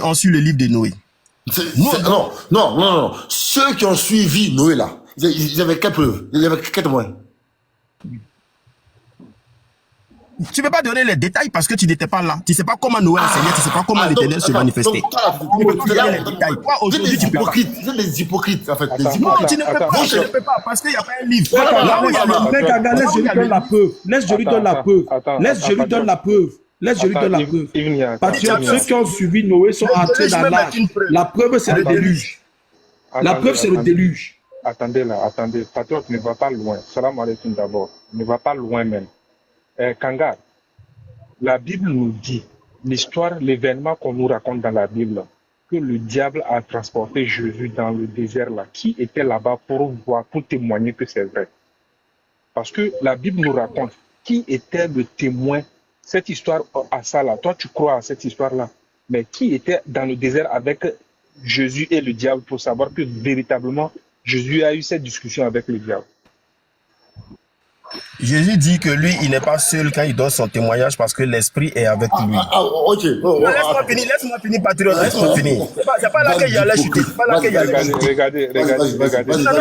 ont su le livre de Noé. Non. Ceux qui ont suivi Noé, là, ils avaient quelle preuve? Ils avaient quel témoin? Tu ne peux pas donner les détails parce que tu n'étais pas là. Tu ne sais pas comment Noé enseignait, tu ne sais pas comment l'Éternel se manifestait. Tu ne peux pas donner les détails. Toi, aujourd'hui, tu peux pas. Vous êtes des hypocrites, en fait. Non, tu ne peux pas. Tu ne peux pas parce qu'il n'y a pas un livre. Là où il y a le mec, laisse, je lui donne la preuve. Laisse, je lui donne la preuve. Laisse, je lui donne la preuve. Laisse, je lui donne la preuve. Parce que ceux qui ont suivi Noé sont entrés dans l'âge. La preuve, c'est le déluge. La preuve, c'est le déluge. Attendez là, attendez. Patriote, ne va pas loin. Salam alaikum d'abord. Ne va pas loin même. Kangar, la Bible nous dit, l'histoire, l'événement qu'on nous raconte dans la Bible, que le diable a transporté Jésus dans le désert là. Qui était là-bas pour voir, pour témoigner que c'est vrai? Parce que la Bible nous raconte qui était le témoin. Cette histoire à ça là, toi tu crois à cette histoire là, mais qui était dans le désert avec Jésus et le diable pour savoir que véritablement Jésus a eu cette discussion avec le diable? Jésus dit que lui, il n'est pas seul quand il donne son témoignage parce que l'Esprit est avec lui. Ok. Laisse-moi finir, patriote, laisse-moi finir. C'est pas là qu'il allait chuter. C'est pas là qu'il allait chuter. Regardez. Non,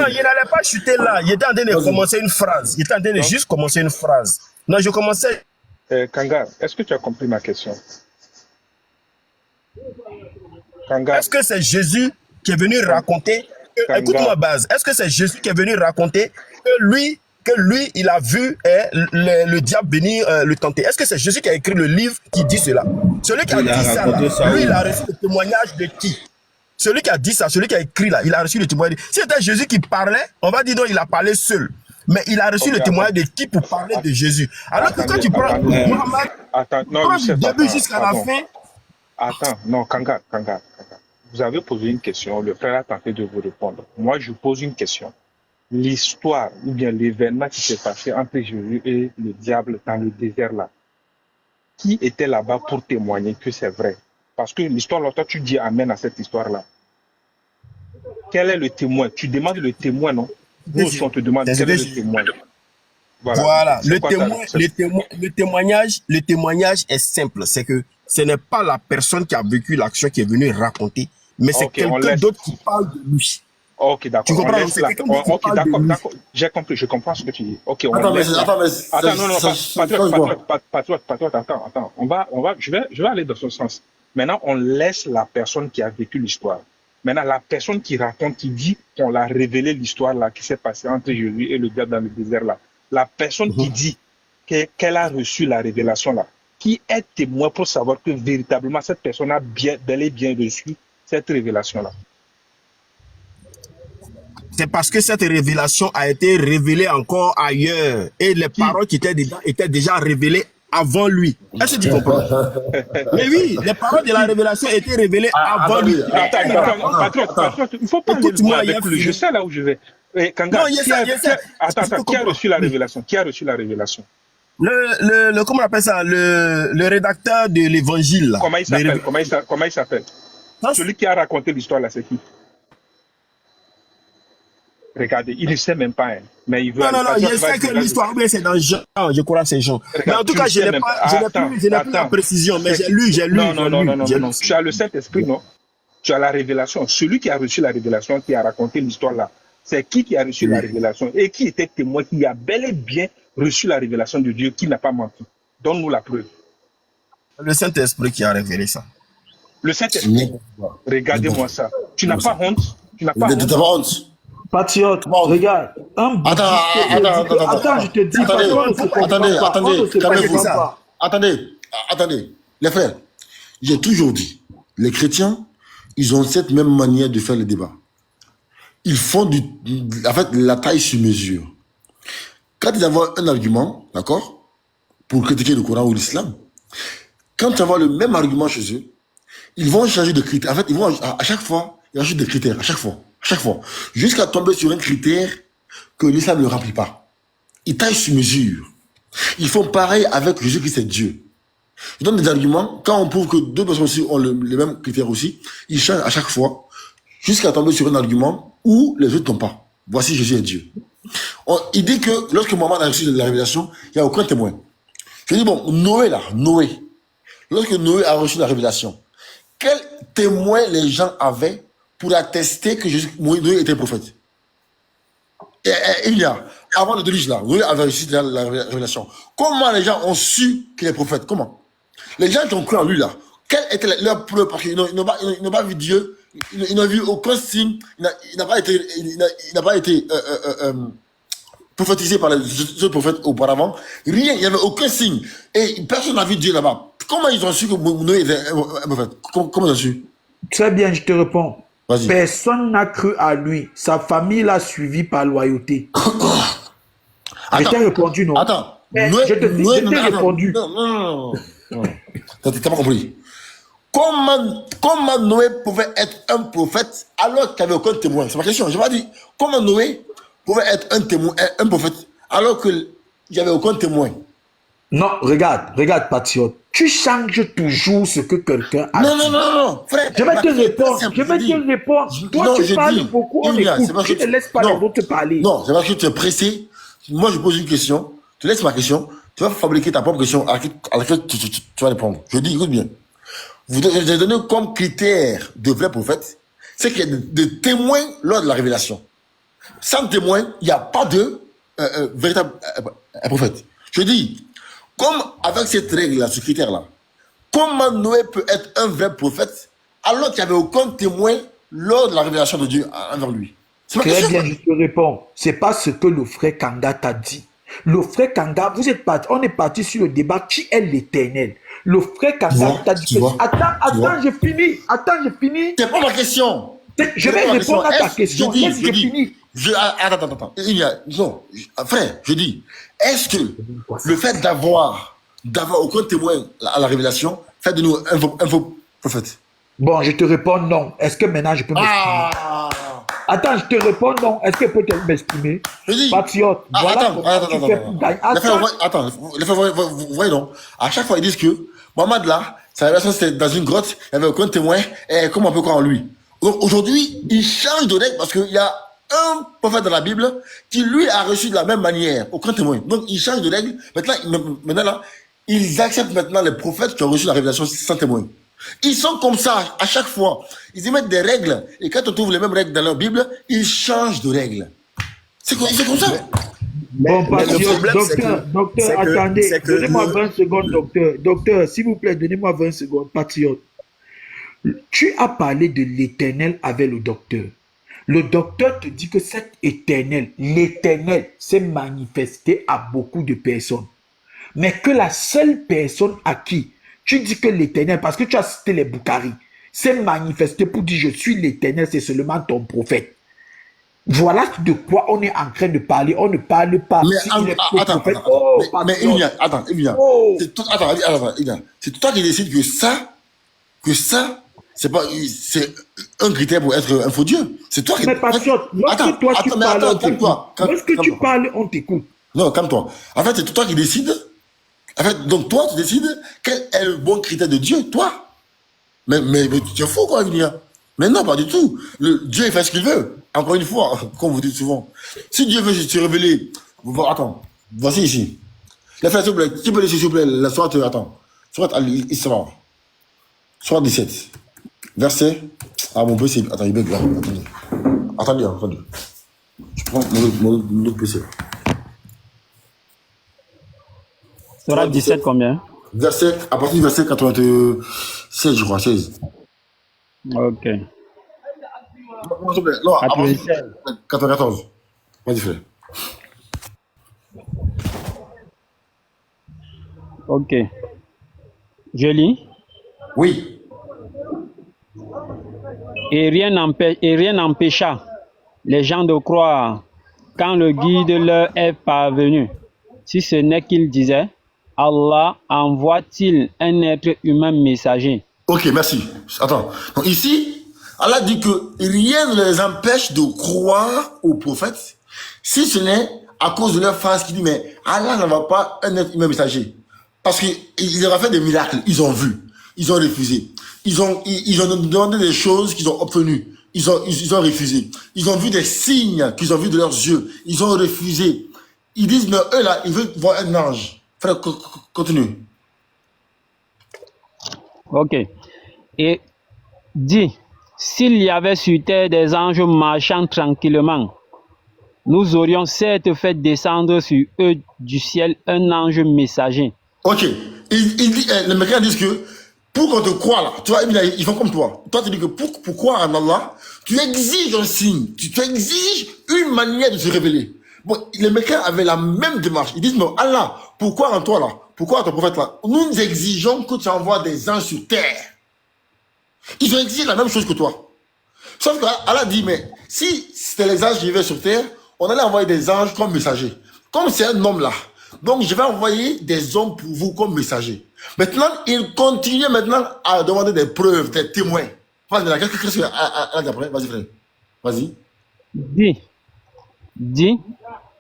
il n'allait pas chuter là. Il était en train de commencer une phrase. Il était en train de juste commencer une phrase. Non, je commençais. Kangar, est-ce que tu as compris ma question? Kangar. Est-ce que c'est Jésus qui est venu raconter écoute-moi, Baz. Est-ce que c'est Jésus qui est venu raconter que lui, il a vu le diable venir le tenter? Est-ce que c'est Jésus qui a écrit le livre qui dit cela? Celui qui a dit ça, là, lui, il a reçu le témoignage de qui? Celui qui a dit ça, celui qui a écrit là, il a reçu le témoignage. Si c'était Jésus qui parlait, on va dire non, il a parlé seul. Mais il a reçu le témoignage de qui pour parler de Jésus? Alors que quand tu prends Mohammed, du début jusqu'à la fin. Attends, non, Kangar. Vous avez posé une question, le frère a tenté de vous répondre. Moi, je pose une question. L'histoire ou bien l'événement qui s'est passé entre Jésus et le diable dans le désert là, qui était là-bas pour témoigner que c'est vrai? Parce que l'histoire, là, toi, tu dis amen à cette histoire-là. Quel est le témoin? Tu demandes le témoin, non? Nous aussi, on te demande quel est le témoin. Voilà. Le témoignage est simple. C'est que ce n'est pas la personne qui a vécu l'action qui est venue raconter, mais c'est quelqu'un d'autre qui parle de lui. Ok, d'accord. Tu comprends? Ok, d'accord. J'ai compris, je comprends ce que tu dis. Ok, on attends, patriote, attends. Je vais aller dans ce sens. Maintenant, on laisse la personne qui a vécu l'histoire. Maintenant, la personne qui raconte, qui dit qu'on l'a révélé l'histoire là, qui s'est passée entre Jésus et le diable dans le désert là. La personne qui dit qu'elle a reçu la révélation là, qui est témoin pour savoir que véritablement cette personne a bel et bien reçu cette révélation là. C'est parce que cette révélation a été révélée encore ailleurs. Et les paroles qui étaient dedans étaient déjà révélées avant lui. Est-ce que tu comprends? Mais oui, les paroles de la révélation étaient révélées avant lui. Attends, il ne faut pas écoute-moi avec lui. Je sais là où je vais. Kangar, qui a reçu la révélation? Qui a reçu la révélation? Comment on appelle ça? Le rédacteur de l'évangile. Comment il s'appelle? Celui qui a raconté l'histoire là, c'est qui? Regardez, il ne sait même pas. Hein. Mais il veut non, je sais que l'histoire, c'est dans Jean. Je crois que c'est Jean. Mais en tout cas, je n'ai plus la précision. Mais j'ai lu. Non. Tu as le Saint-Esprit, non? Tu as la révélation. Celui qui a reçu la révélation, qui a raconté l'histoire là, c'est qui a reçu la révélation? Et qui était témoin, qui a bel et bien reçu la révélation de Dieu, qui n'a pas menti? Donne-nous la preuve. Le Saint-Esprit qui a révélé ça. Le Saint-Esprit. Regardez-moi ça. Tu n'as pas honte? Tu n'as pas honte? Patriote, regarde. Attends, je te dis. Attendez, les frères. J'ai toujours dit, les chrétiens, ils ont cette même manière de faire le débat. Ils font la taille sur mesure. Quand ils ont un argument, d'accord, pour critiquer le Coran ou l'islam, quand tu as le même argument chez eux, ils vont changer de critères. En fait, ils vont, à chaque fois, ils rajoutent des critères, à chaque fois, jusqu'à tomber sur un critère que l'islam ne remplit pas. Ils taillent sur mesure. Ils font pareil avec Jésus-Christ, c'est Dieu. Ils donnent des arguments, quand on prouve que deux personnes aussi ont les mêmes critères aussi, ils changent à chaque fois, jusqu'à tomber sur un argument où les autres n'ont pas. Voici Jésus est Dieu. Il dit que lorsque Mohammed a reçu la révélation, il n'y a aucun témoin. Je dis, bon, Noé, lorsque Noé a reçu la révélation, quel témoin les gens avaient pour attester que Noé était prophète? Il y a, avant le déluge là, Noé avait reçu la révélation. Comment les gens ont su qu'il est prophète? Comment? Les gens qui ont cru en lui là, quelle était leur preuve? Parce qu'ils n'ont pas vu Dieu, ils n'ont vu aucun signe, il n'a pas été prophétisé par les autres prophètes auparavant. Rien, il n'y avait aucun signe. Et personne n'a vu Dieu là-bas. Comment ils ont su que Noé était un prophète? Comment ils ont su? Très bien, je te réponds. Personne n'a cru à lui. Sa famille l'a suivi par loyauté. Je t'ai répondu, non? Attends. Je t'ai répondu. Non. T'as pas compris. Comment Noé pouvait être un prophète alors qu'il n'y avait aucun témoin? C'est ma question. Je m'ai dit, comment Noé pouvait être un témoin, un prophète alors qu'il n'y avait aucun témoin? Non, regarde, patriote. Tu changes toujours ce que quelqu'un a dit. Non, frère. Je vais te répondre. Toi, tu parles beaucoup, on écoute. Tu ne laisses pas les autres parler. Non, c'est parce que tu es pressé. Moi, je pose une question. Tu laisses ma question. Tu vas fabriquer ta propre question à laquelle tu vas répondre. Je dis, écoute bien. J'ai donné comme critère de vrai prophète, c'est qu'il y a des témoins lors de la révélation. Sans témoin, il n'y a pas de véritable prophète. Je dis, comme avec cette règle-là, ce critère-là, comment Noé peut être un vrai prophète alors qu'il n'y avait aucun témoin lors de la révélation de Dieu envers lui? Très bien, je te réponds. C'est pas ce que le frère Kanga t'a dit. Le frère Kanga, on est parti sur le débat qui est l'éternel. Le frère Kanga t'a dit que... Attends, j'ai fini. C'est pas ma question. Je vais répondre à ta question. J'ai fini. Attends. Non, frère, je dis, est-ce que le fait d'avoir aucun témoin à la révélation fait de nous un faux prophète? Bon, je te réponds non. Est-ce que maintenant je peux m'exprimer? Attends, je te réponds non. Est-ce que peut-être m'exprimer? Je dis. Patriote, voilà comment tu fais pour gagner. Attends, vous voyez donc, à chaque fois ils disent que Mohamed là, sa révélation c'était dans une grotte, il n'y avait aucun témoin, et comment on peut croire en lui? Donc aujourd'hui, il change de règle parce qu'il y a un prophète dans la Bible qui lui a reçu de la même manière, aucun témoin. Donc il change de règle. Maintenant là, ils acceptent maintenant les prophètes qui ont reçu la révélation sans témoin. Ils sont comme ça à chaque fois. Ils y mettent des règles et quand on trouve les mêmes règles dans leur Bible, ils changent de règles. C'est comme ça. Bon, docteur, attendez, donnez-moi 20 secondes, docteur. Docteur, s'il vous plaît, donnez-moi 20 secondes, patriote. Tu as parlé de l'éternel avec le docteur. Le docteur te dit que cet éternel, l'éternel, s'est manifesté à beaucoup de personnes. Mais que la seule personne à qui tu dis que l'éternel, parce que tu as cité les Boukhari, s'est manifesté pour dire je suis l'éternel, c'est seulement ton prophète. Voilà de quoi on est en train de parler. On ne parle pas. Mais attends, c'est toi qui décides que ça, c'est un critère pour être un faux Dieu. C'est toi qui. Mais patriote, lorsque toi tu parles, lorsque tu parles, on t'écoute. Non, calme-toi. En fait, c'est toi qui décides. En fait, donc toi, tu décides quel est le bon critère de Dieu, toi. Mais tu es fou, quoi, Vinia. Mais non, pas du tout. Dieu, il fait ce qu'il veut. Encore une fois, comme vous dites souvent. Si Dieu veut se révéler... Attends, voici ici. Les frères, s'il vous plaît, qui peut laisser, s'il vous plaît, la sourate, attends. Sourate Al-Isra. Sourate 17. Verset... Ah, mon PC, attends, il bug là. Attendez. Je prends mon autre PC. Sourate 17 combien? À partir du verset 96, je crois, 16. Ok. Non, à partir du 94. Vas-y, frère. Ok. Je lis. Oui. Et rien n'empêcha les gens de croire quand le guide leur est parvenu, si ce n'est qu'ils disaient, Allah envoie-t-il un être humain messager? Ok, merci. Attends. Donc ici, Allah dit que rien ne les empêche de croire aux prophètes, si ce n'est à cause de leur face qui dit, mais Allah n'envoie pas un être humain messager. Parce qu'il leur a fait des miracles. Ils ont vu. Ils ont refusé. Ils ont demandé des choses qu'ils ont obtenues. Ils ont refusé. Ils ont vu des signes qu'ils ont vus de leurs yeux. Ils ont refusé. Ils disent, mais eux là, ils veulent voir un ange. Frère, continue. Ok. Et Dit, s'il y avait sur terre des anges marchant tranquillement, nous aurions certes fait descendre sur eux du ciel un ange messager. Ok. Les mécréants disent que pour qu'on te croie là, tu vois, ils font comme toi. Toi, tu dis que pour croire en Allah, tu exiges un signe, tu exiges une manière de se révéler. Bon, les mécréants avaient la même démarche. Ils disent, mais Allah, pourquoi en toi là, pourquoi en ton prophète là, nous exigeons que tu envoies des anges sur terre. Ils ont exigé la même chose que toi. Sauf qu'Allah dit, mais si c'était les anges qui vivaient sur terre, on allait envoyer des anges comme messagers. Comme c'est un homme là, donc je vais envoyer des hommes pour vous comme messagers. Maintenant, il continue maintenant à demander des preuves, des témoins. Qu'est-ce qu'il y a après? Vas-y frère, vas-y. Dis,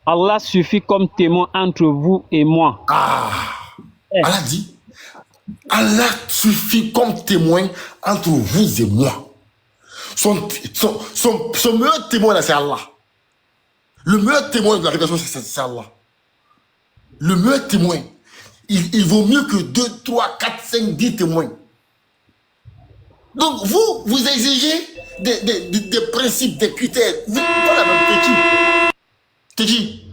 Allah suffit comme témoin entre vous et moi. Ah, Allah dit, Allah suffit comme témoin entre vous et moi. Son meilleur témoin là, c'est Allah. Le meilleur témoin de la révélation, c'est Allah. Le meilleur témoin, il vaut mieux que 2, 3, 4, 5, 10 témoins. Donc vous exigez des principes, des critères. Voilà, t'es qui?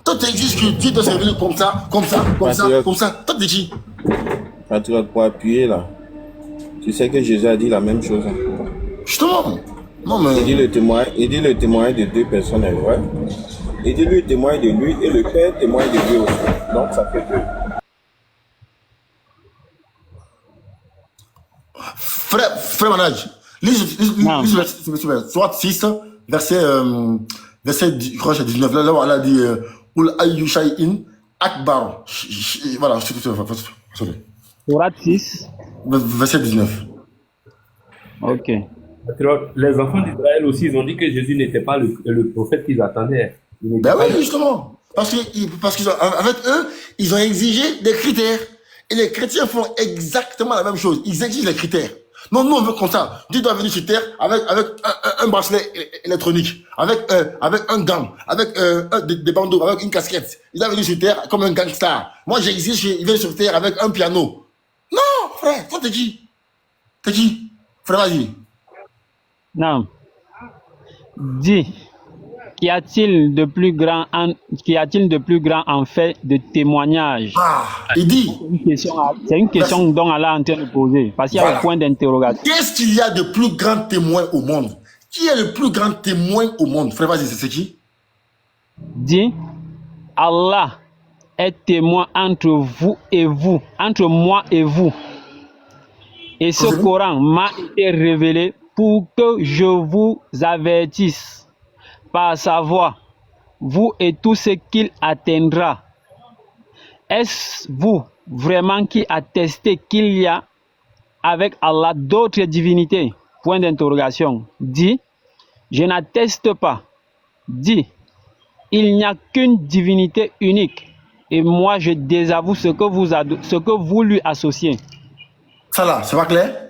Toi, tu exiges que Dieu doit se révéler comme ça, comme ça, comme ça, comme ça. Toi, t'es qui? Patriote, pour appuyer là, tu sais que Jésus a dit la même chose. Justement. Non, mais... Il dit le témoin de 2 personnes est vrai. Il dit lui témoigne de lui et le Père témoigne de lui aussi. Donc ça fait 2. Frère Manage, lis soit 6, verset 19. Là, Allah dit Ul ayyu shay'in akbar. Voilà, Surat 6. Verset 19. Ok. Les enfants d'Israël aussi, ils ont dit que Jésus n'était pas le prophète qu'ils attendaient. Ben oui, justement. Parce qu'ils ont, avec eux, ils ont exigé des critères. Et les chrétiens font exactement la même chose. Ils exigent les critères. Non, nous, on veut comme ça. Dieu doit venir sur terre avec un bracelet électronique, avec un gant, avec des bandeaux, avec une casquette. Il doit venir sur terre comme un gangster. Moi, j'exige qu'il vienne sur terre avec un piano. Non, frère, toi, t'es qui? T'es qui? Frère, vas-y. Non. Dis, qu'y a-t-il de plus grand en fait de témoignage? Ah, il dit. C'est une question dont Allah est en train de poser, parce qu'il y a un point d'interrogation. Qu'est-ce qu'il y a de plus grand témoin au monde? Qui est le plus grand témoin au monde? Frère, vas-y, c'est qui? Dis, Allah est témoin entre vous et vous, entre moi et vous. Et ce Coran m'a été révélé pour que je vous avertisse par sa voix, vous et tout ce qu'il atteindra. Est-ce vous vraiment qui attestez qu'il y a avec Allah d'autres divinités? Point d'interrogation. Dit, je n'atteste pas. Dit, il n'y a qu'une divinité unique. Et moi, je désavoue ce que vous lui associez. Ça là, c'est pas clair?